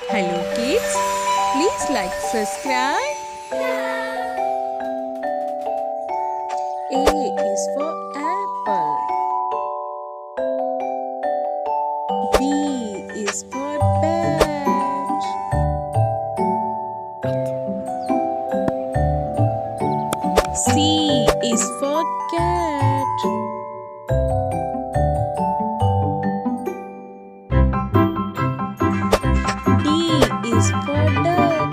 Hello kids, please like, subscribe. A is for apple. B is for bat. C is for cat. D is for duck.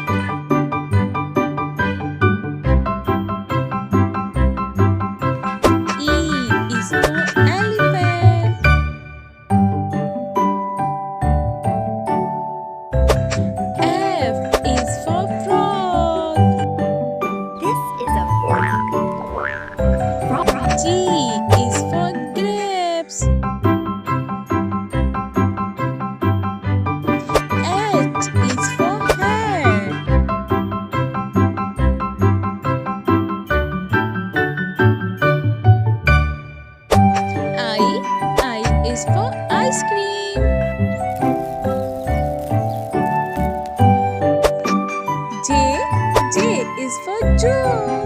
E is for elephant. F is for frog. This is a frog. G is for grapes. H is for hat. I is for ice cream. J is for joke.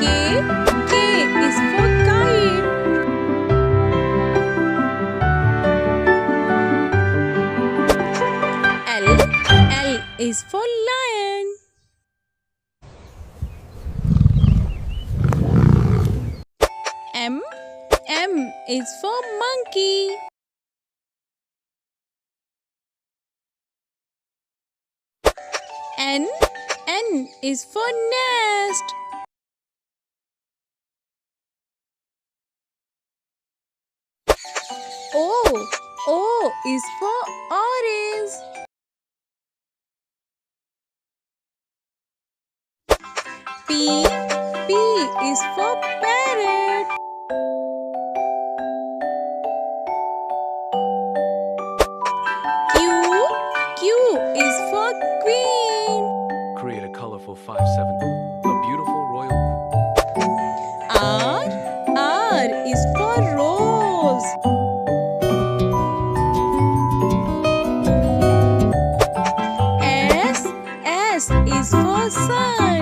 K is for kite. L is for lion. M is for monkey. N is for nest. O is for orange. P is for parrot. Q is for queen. Create a colorful 5-7. A beautiful royal. R is for rose. S is for sun.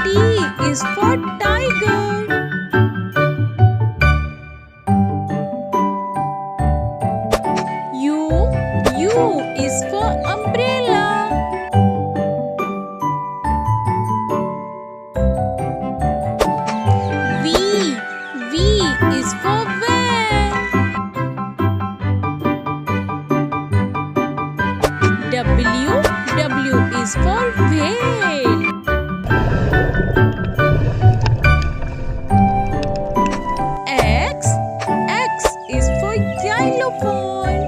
T is for tiger. U is for umbrella. V is for van. W is for whale. X is for xylophone.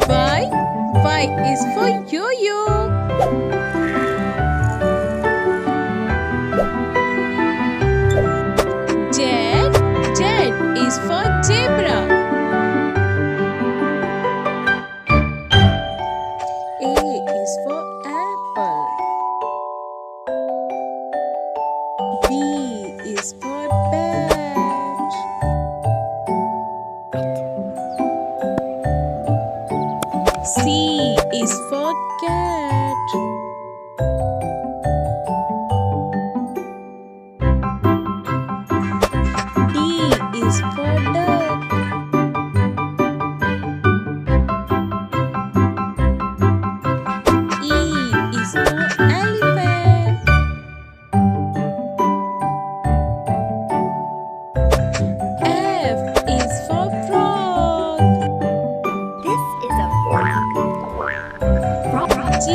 Y is for yo-yo. Z is for zebra. A is for apple. B is for bat. C is for cat. D is for duck. E is for elephant. F is for frog. This is a frog. G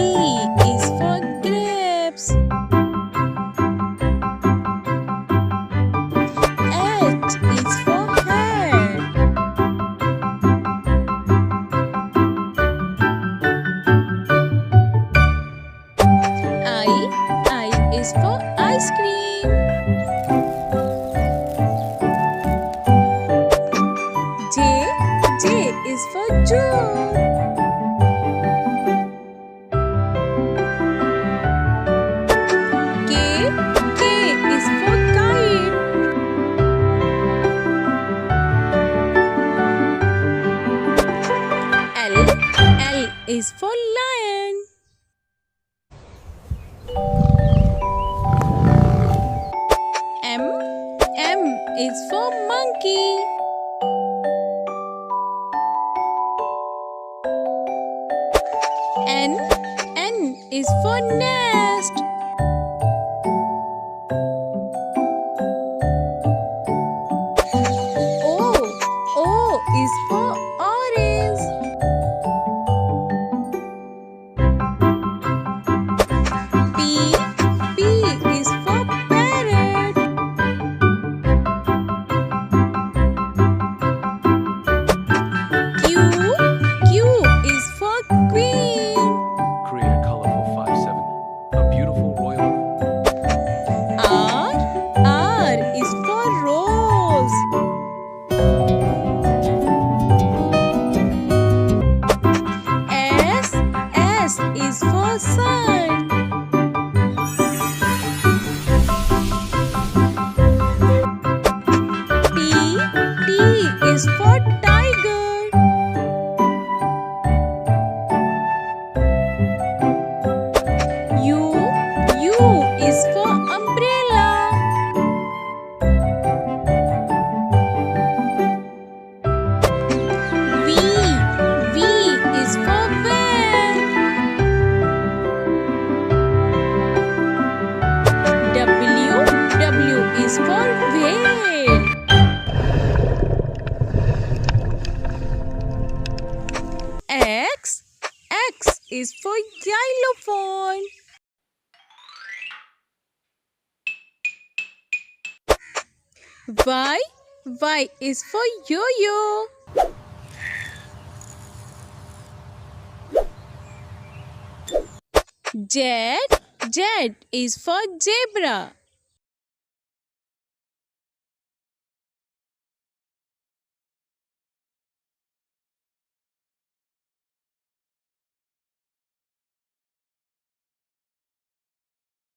is for lion. M is for monkey. N is for nest. O is for orange. P is for parrot. Q is for queen. Create a colorful 5-7. A beautiful royal. R is for rose. S is for sun. T is for tiger. U is for umbrella. V is for van. W is for whale. X is for xylophone. Y is for yo-yo. Z is for zebra.